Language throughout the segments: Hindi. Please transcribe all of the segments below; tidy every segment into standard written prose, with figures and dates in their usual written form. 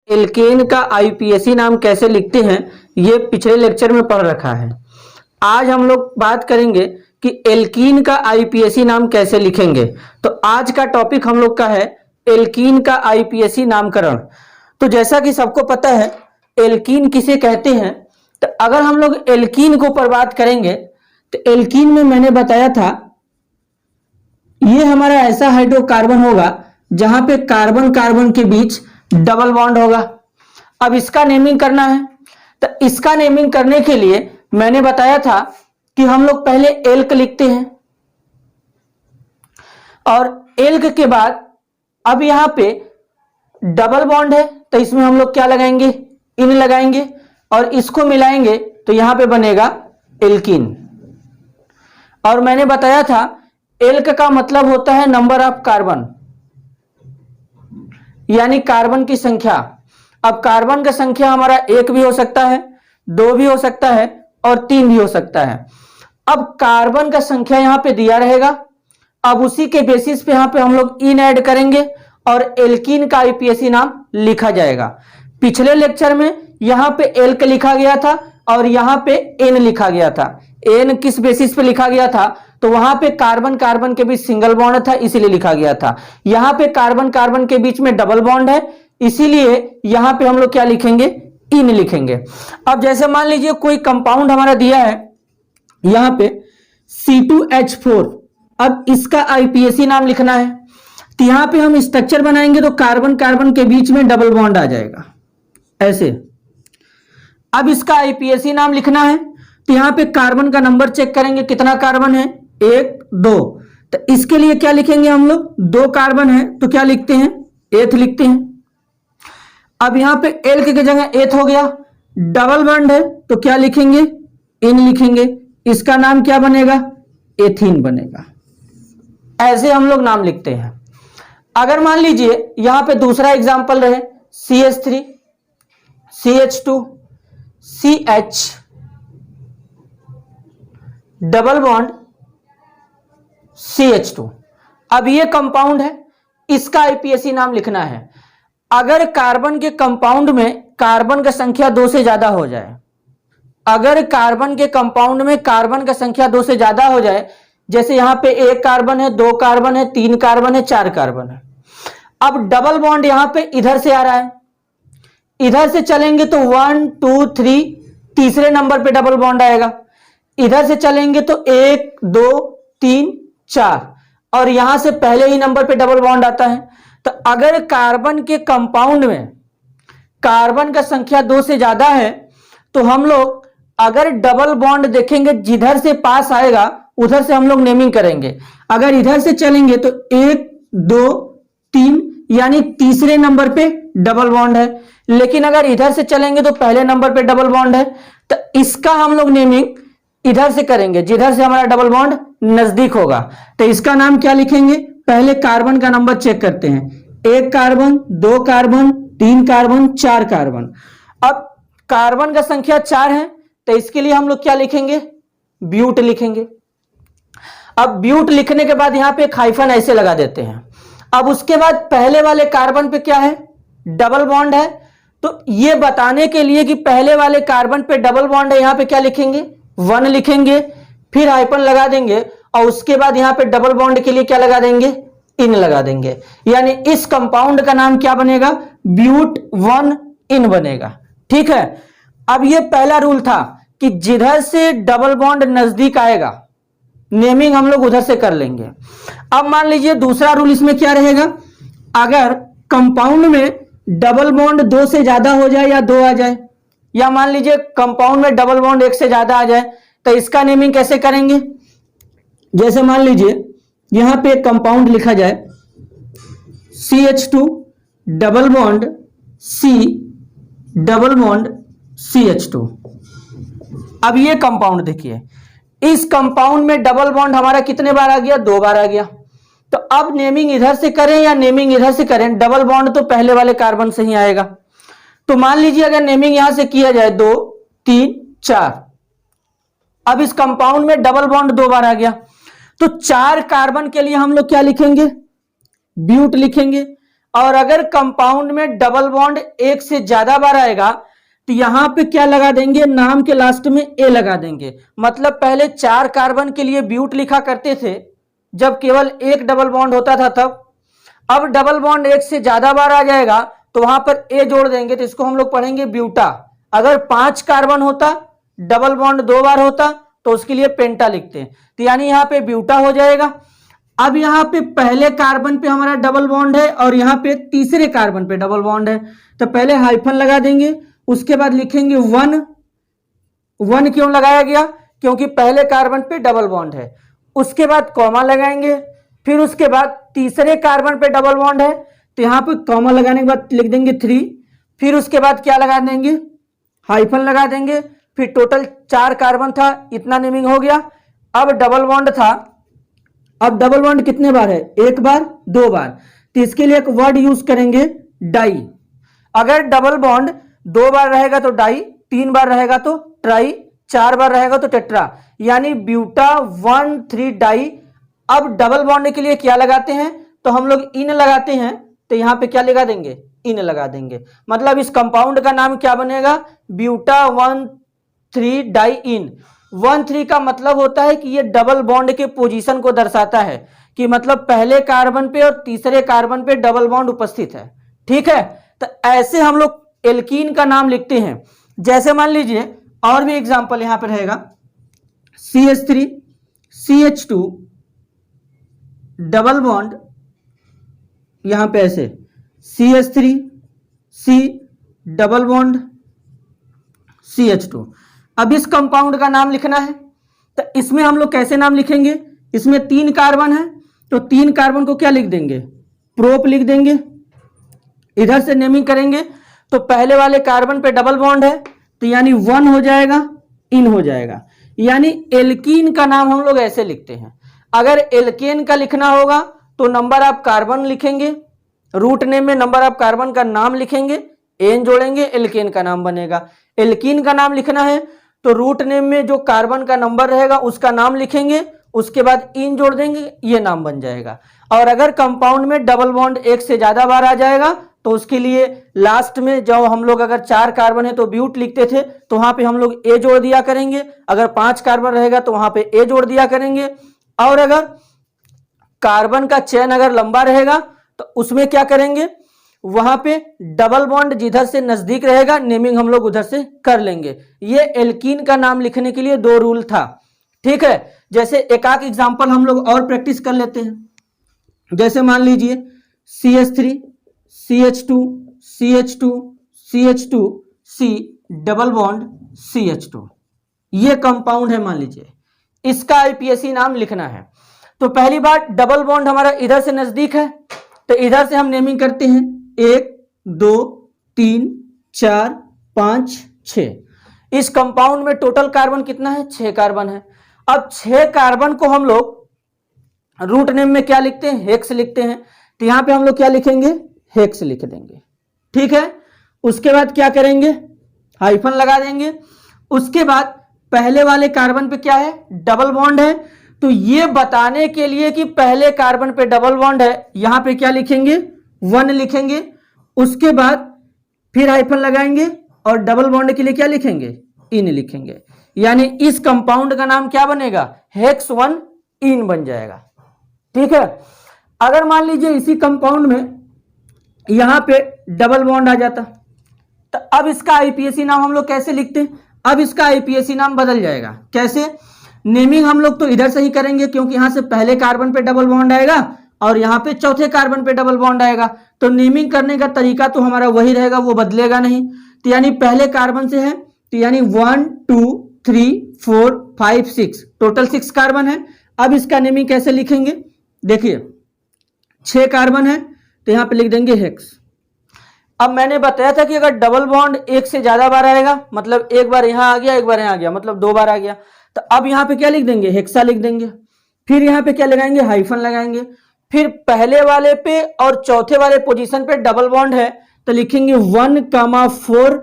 एल्केन का आईपीएसी नाम कैसे लिखते हैं ये पिछले लेक्चर में पढ़ रखा है। आज हम लोग बात करेंगे कि एल्कीन का आईपीएसी नाम कैसे लिखेंगे। तो आज का टॉपिक हम लोग का है एल्कीन का आईपीएसी नामकरण। तो जैसा कि सबको पता है एल्कीन किसे कहते हैं, तो अगर हम लोग एल्कीन को पर बात करेंगे तो एल्कीन में मैंने बताया था ये हमारा ऐसा हाइड्रोकार्बन होगा जहां पे कार्बन कार्बन के बीच डबल बॉन्ड होगा। अब इसका नेमिंग करना है, तो इसका नेमिंग करने के लिए मैंने बताया था कि हम लोग पहले एल्क लिखते हैं और एल्क के बाद अब यहां पे डबल बॉन्ड है तो इसमें हम लोग क्या लगाएंगे, इन लगाएंगे और इसको मिलाएंगे तो यहां पे बनेगा एल्कीन। और मैंने बताया था एल्क का मतलब होता है नंबर ऑफ कार्बन, यानी कार्बन की संख्या। अब कार्बन का संख्या हमारा 1 भी हो सकता है, 2 भी हो सकता है और 3 भी हो सकता है। अब कार्बन का संख्या यहां पे दिया रहेगा, अब उसी के बेसिस पे यहां पे हम लोग इन ऐड करेंगे और एल्कीन का आईपीएसी नाम लिखा जाएगा। पिछले लेक्चर में यहां पे एल्क लिखा गया था और यहां पे एन लिखा गया था। एन किस बेसिस पे लिखा गया था, तो वहां पे कार्बन कार्बन के बीच सिंगल बॉन्ड था इसीलिए लिखा गया था। यहां पे कार्बन कार्बन के बीच में डबल बॉन्ड है इसीलिए यहां पे हम लोग क्या लिखेंगे, इन लिखेंगे। अब जैसे मान लीजिए कोई कंपाउंड हमारा दिया है यहां पे C2H4, अब इसका आईपीएसी नाम लिखना है तो यहां पे हम स्ट्रक्चर बनाएंगे तो कार्बन कार्बन के बीच में डबल बॉन्ड आ जाएगा ऐसे। अब इसका आईपीएसी नाम लिखना है तो यहां पे कार्बन का नंबर चेक करेंगे कितना कार्बन है, 1 2, तो इसके लिए क्या लिखेंगे हम लोग, 2 कार्बन है तो क्या लिखते हैं, एथ लिखते हैं। अब यहां पे एल्क की जगह एथ हो गया, डबल बॉन्ड है तो क्या लिखेंगे, इन लिखेंगे। इसका नाम क्या बनेगा, एथीन बनेगा। ऐसे हम लोग नाम लिखते हैं। अगर मान लीजिए यहां पे दूसरा एग्जांपल रहे CH3 CH2 CH double bond CH2। अब ये कंपाउंड है, इसका आईपीएसी नाम लिखना है। अगर कार्बन के कंपाउंड में कार्बन का संख्या 2 से ज्यादा हो जाए, अगर कार्बन के कंपाउंड में कार्बन का संख्या 2 से ज्यादा हो जाए, जैसे यहां पे 1 कार्बन है, 2 कार्बन है, 3 कार्बन है, 4 कार्बन है। अब डबल बॉन्ड यहां पे इधर से आ रहा है, इधर से चलेंगे तो 1 2 3 तीसरे नंबर पे डबल बॉन्ड आएगा। इधर से चलेंगे तो 1 2 3 4 और यहां से पहले ही नंबर पे डबल बॉन्ड आता है। तो अगर कार्बन के कंपाउंड में कार्बन का संख्या 2 से ज्यादा है तो हम लोग अगर डबल बॉन्ड देखेंगे जिधर से पास आएगा उधर से हम लोग नेमिंग करेंगे। अगर इधर से चलेंगे तो 1 2 3 यानी तीसरे नंबर पे डबल बॉन्ड है, लेकिन अगर इधर से चलेंगे तो पहले नंबर पे डबल बॉन्ड है। तो इसका हम लोग नेमिंग इधर से करेंगे जिधर से हमारा डबल बॉन्ड नजदीक होगा। तो इसका नाम क्या लिखेंगे, पहले कार्बन का नंबर चेक करते हैं, 1 कार्बन 2 कार्बन 3 कार्बन 4 कार्बन। अब कार्बन का संख्या 4 है तो इसके लिए हम लोग क्या लिखेंगे, ब्यूट लिखेंगे। अब ब्यूट लिखने के बाद यहां पे एक हाइफन ऐसे लगा देते हैं। अब उसके बाद पहले वाले कार्बन पे क्या है, डबल बॉन्ड है, तो ये बताने के लिए कि पहले वाले कार्बन पे डबल बॉन्ड है यहां पे क्या लिखेंगे, 1 लिखेंगे, फिर हाइफन लगा देंगे और उसके बाद यहां पे डबल बॉन्ड के लिए क्या लगा देंगे, इन लगा देंगे। यानी इस कंपाउंड का नाम क्या बनेगा, ब्यूट 1 इन बनेगा। ठीक है। अब ये पहला रूल था कि जिधर से डबल बॉन्ड नजदीक आएगा नेमिंग हम लोग उधर से कर लेंगे। अब मान लीजिए दूसरा रूल इसमें क्या रहेगा, अगर कंपाउंड में डबल बॉन्ड 2 से ज्यादा हो जाए या 2 आ जाए, या मान लीजिए कंपाउंड में डबल बॉन्ड 1 से ज्यादा आ जाए, तो इसका नेमिंग कैसे करेंगे। जैसे मान लीजिए यहां पे एक कंपाउंड लिखा जाए CH2 double bond C double bond CH2। अब ये कंपाउंड देखिए, इस कंपाउंड में डबल बॉन्ड हमारा कितने बार आ गया, 2 बार आ गया। तो अब नेमिंग इधर से करें या नेमिंग इधर से करें, डबल बॉन्ड तो पहले वाले कार्बन से ही आएगा। तो मान लीजिए अगर नेमिंग यहां से किया जाए 2 3 4, अब इस कंपाउंड में डबल बॉन्ड 2 बार आ गया तो 4 कार्बन के लिए हम लोग क्या लिखेंगे, ब्यूट लिखेंगे। और अगर कंपाउंड में डबल बॉन्ड एक से ज्यादा बार आएगा तो यहां पे क्या लगा देंगे, नाम के लास्ट में ए लगा देंगे। मतलब पहले 4 कार्बन के लिए ब्यूट लिखा करते थे जब केवल एक डबल बॉन्ड होता था तब। अब डबल बॉन्ड एक से ज्यादा बार आ जाएगा तो वहां पर ए जोड़ देंगे, तो इसको हम लोग पढ़ेंगे ब्यूटा। अगर 5 कार्बन होता, डबल बॉन्ड 2 बार होता तो उसके लिए पेंटा लिखते हैं, तो यानी यहाँ पे ब्यूटा हो जाएगा। अब यहाँ पे पहले कार्बन पे हमारा डबल बॉन्ड है और यहाँ पे तीसरे कार्बन पे डबल बॉन्ड है, तो पहले हाइफन लगा देंगे, उसके बाद लिखेंगे 1। 1 क्यों लगाया गया, क्योंकि पहले कार्बन पे डबल बॉन्ड है। उसके बाद कॉमा लगाएंगे, फिर उसके बाद तीसरे कार्बन पे डबल बॉन्ड है तो यहाँ पे कॉमा लगाने के बाद लिख देंगे 3। फिर उसके बाद क्या लगा देंगे, हाइफन लगा देंगे। फिर टोटल 4 कार्बन था, इतना नेमिंग हो गया। अब डबल बॉन्ड था, अब डबल बॉन्ड कितने बार है, 1 बार 2 बार, तो इसके लिए एक वर्ड यूज करेंगे डाई। अगर डबल बॉन्ड 2 बार रहेगा तो डाई, 3 बार रहेगा तो ट्राई, 4 बार रहेगा तो टेट्रा, यानी ब्यूटा 1,3 डाई। अब डबल बॉन्ड के लिए क्या लगाते हैं, तो हम लोग इन लगाते हैं, तो यहां पे क्या लगा देंगे, इन लगा देंगे। मतलब इस कंपाउंड का नाम क्या बनेगा, ब्यूटा 1,3 डाई इन। 1,3 का मतलब होता है कि ये डबल बॉन्ड के पोजीशन को दर्शाता है, कि मतलब पहले कार्बन पे और तीसरे कार्बन पे डबल बॉन्ड उपस्थित है। ठीक है, तो ऐसे हम लोग एल्कीन का नाम लिखते हैं। जैसे मान लीजिए और भी एग्जांपल यहां पर रहेगा, CH3 CH2 डबल बॉन्ड, यहां पे ऐसे CH3 C double bond CH2। अब इस कंपाउंड का नाम लिखना है, तो इसमें हम लोग कैसे नाम लिखेंगे, इसमें 3 कार्बन है तो 3 कार्बन को क्या लिख देंगे, प्रोप लिख देंगे। इधर से नेमिंग करेंगे तो पहले वाले कार्बन पे डबल बॉन्ड है तो यानी 1 हो जाएगा, इन हो जाएगा। यानी एल्कीन का नाम हम लोग ऐसे लिखते हैं। अगर एल्केन का लिखना होगा तो नंबर ऑफ कार्बन लिखेंगे, रूट नेम में नंबर ऑफ कार्बन का नाम लिखेंगे, एन जोड़ेंगे, एल्केन का नाम बनेगा। एल्कीन का नाम लिखना है तो रूट नेम में जो कार्बन का नंबर रहेगा उसका नाम लिखेंगे, उसके बाद इन जोड़ देंगे, ये नाम बन जाएगा। और अगर कंपाउंड में डबल बॉन्ड एक से ज्यादा बार आ जाएगा तो उसके लिए लास्ट में जो हम लोग अगर 4 कार्बन है तो ब्यूट लिखते थे तो वहां पे हम लोग ए जोड़ दिया करेंगे। अगर 5 कार्बन रहेगा तो वहां पे ए जोड़ दिया करेंगे। और अगर कार्बन का चेन अगर लंबा रहेगा तो उसमें क्या करेंगे, वहां पे डबल बॉन्ड जिधर से नजदीक रहेगा नेमिंग हम लोग उधर से कर लेंगे। ये एल्कीन का नाम लिखने के लिए 2 रूल था। ठीक है, जैसे एक आध एग्जांपल हम लोग और प्रैक्टिस कर लेते हैं। जैसे मान लीजिए CH3 CH2 CH2 CH2 C double bond CH2, ये कंपाउंड है मान लीजिए, इसका IPSC नाम लिखना है। तो पहली बात डबल बॉन्ड हमारा इधर से नजदीक है तो इधर से हम नेमिंग करते हैं 1 2 3 4 5 6। इस कंपाउंड में टोटल कार्बन कितना है, 6 कार्बन है। अब 6 कार्बन को हम लोग रूट नेम में क्या लिखते हैं, हेक्स लिखते हैं, तो यहां पे हम लोग क्या लिखेंगे, हेक्स लिख देंगे। ठीक है, उसके बाद क्या करेंगे, हाइफन लगा देंगे। उसके बाद पहले वाले कार्बन पे क्या है, डबल बॉन्ड है, तो ये बताने के लिए कि पहले कार्बन पे डबल बॉन्ड है यहां पे क्या लिखेंगे, 1 लिखेंगे। उसके बाद फिर हाइफन लगाएंगे और डबल बॉन्ड के लिए क्या लिखेंगे, इन लिखेंगे। यानी इस कंपाउंड का नाम क्या बनेगा, हेक्स 1 इन बन जाएगा। ठीक है, अगर मान लीजिए इसी कंपाउंड में यहां पे डबल बॉन्ड आ जाता तो अब इसका IPSC नाम हम लोग कैसे लिखते हैं, अब इसका IPSC नाम बदल जाएगा। कैसे, नेमिंग हम लोग तो इधर से ही करेंगे क्योंकि यहां से पहले कार्बन पे डबल बॉन्ड आएगा और यहाँ पे चौथे कार्बन पे डबल बॉन्ड आएगा, तो नेमिंग करने का तरीका तो हमारा वही रहेगा, वो बदलेगा नहीं। तो यानी पहले कार्बन से है तो यानी 1 2 3 4 5 6, टोटल 6 कार्बन है। अब इसका नेमिंग कैसे लिखेंगे, देखिए 6 कार्बन है तो यहाँ पे लिख देंगे हेक्स। अब मैंने बताया था कि अगर डबल बॉन्ड एक से ज्यादा बार आएगा, मतलब एक बार यहां आ गया एक बार यहां आ गया, मतलब 2 बार आ गया, तो अब यहाँ पे क्या लिख देंगे, हेक्सा लिख देंगे। फिर यहाँ पे क्या लगाएंगे, हाइफन लगाएंगे। फिर पहले वाले पे और चौथे वाले पोजीशन पे डबल बॉन्ड है तो लिखेंगे 1,4।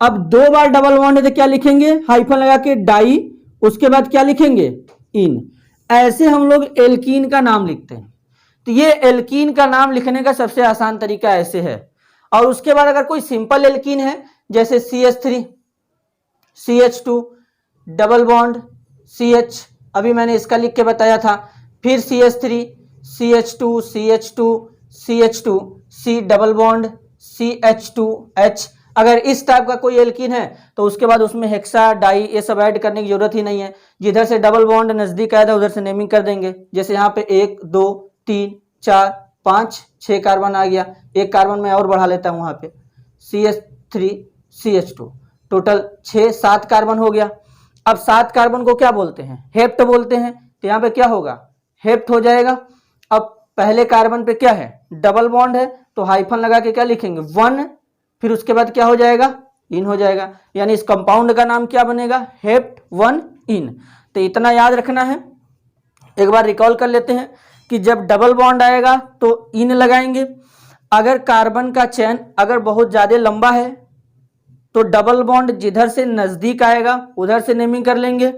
अब 2 बार डबल बॉन्ड है तो क्या लिखेंगे, हाइफन लगा के डाई, उसके बाद क्या लिखेंगे, इन। ऐसे हम लोग एल्कीन का नाम लिखते हैं। तो ये एल्कीन का नाम लिखने का सबसे आसान तरीका ऐसे है। और उसके बाद अगर कोई सिंपल एल्कीन है जैसे CH3, CH2, double bond CH, अभी मैंने इसका लिख के बताया था, फिर CH3, CH2, CH2, CH2, C double bond CH2H, अगर इस टाइप का कोई एल्कीन है तो उसके बाद उसमें हेक्सा, डाई ये सब ऐड करने की जरूरत ही नहीं है। जिधर से डबल बॉन्ड नजदीक आया था उधर से नेमिंग कर देंगे। जैसे यहाँ पे 1 2 3 4 5 6 कार्बन आ गया, एक कार्बन में और बढ़ा लेता हूँ वहां पे CH3 CH2, टोटल 6 7 कार्बन हो गया। अब 7 कार्बन को क्या बोलते हैं? हेप्ट बोलते हैं। तो यहाँ पे क्या होगा? हेप्ट हो जाएगा। अब पहले कार्बन पे क्या है? डबल बॉन्ड है, तो हाइफन लगा के क्या लिखेंगे? 1, फिर उसके बाद क्या हो जाएगा? इन हो जाएगा। यानी इस कंपाउंड का नाम क्या बनेगा? हेप्ट 1 इन। तो इतना याद रखना है। एक बार रिकॉल कर लेते हैं कि जब डबल बॉन्ड आएगा तो इन लगाएंगे। अगर कार्बन का चेन अगर बहुत ज्यादा लंबा है तो डबल बॉन्ड जिधर से नजदीक आएगा उधर से नेमिंग कर लेंगे।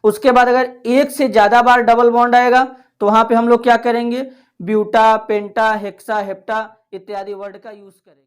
उसके बाद अगर एक से ज्यादा बार डबल बॉन्ड आएगा तो वहां पे हम लोग क्या करेंगे? ब्यूटा, पेंटा, हेक्सा, हेप्टा इत्यादि वर्ड का यूज करेंगे।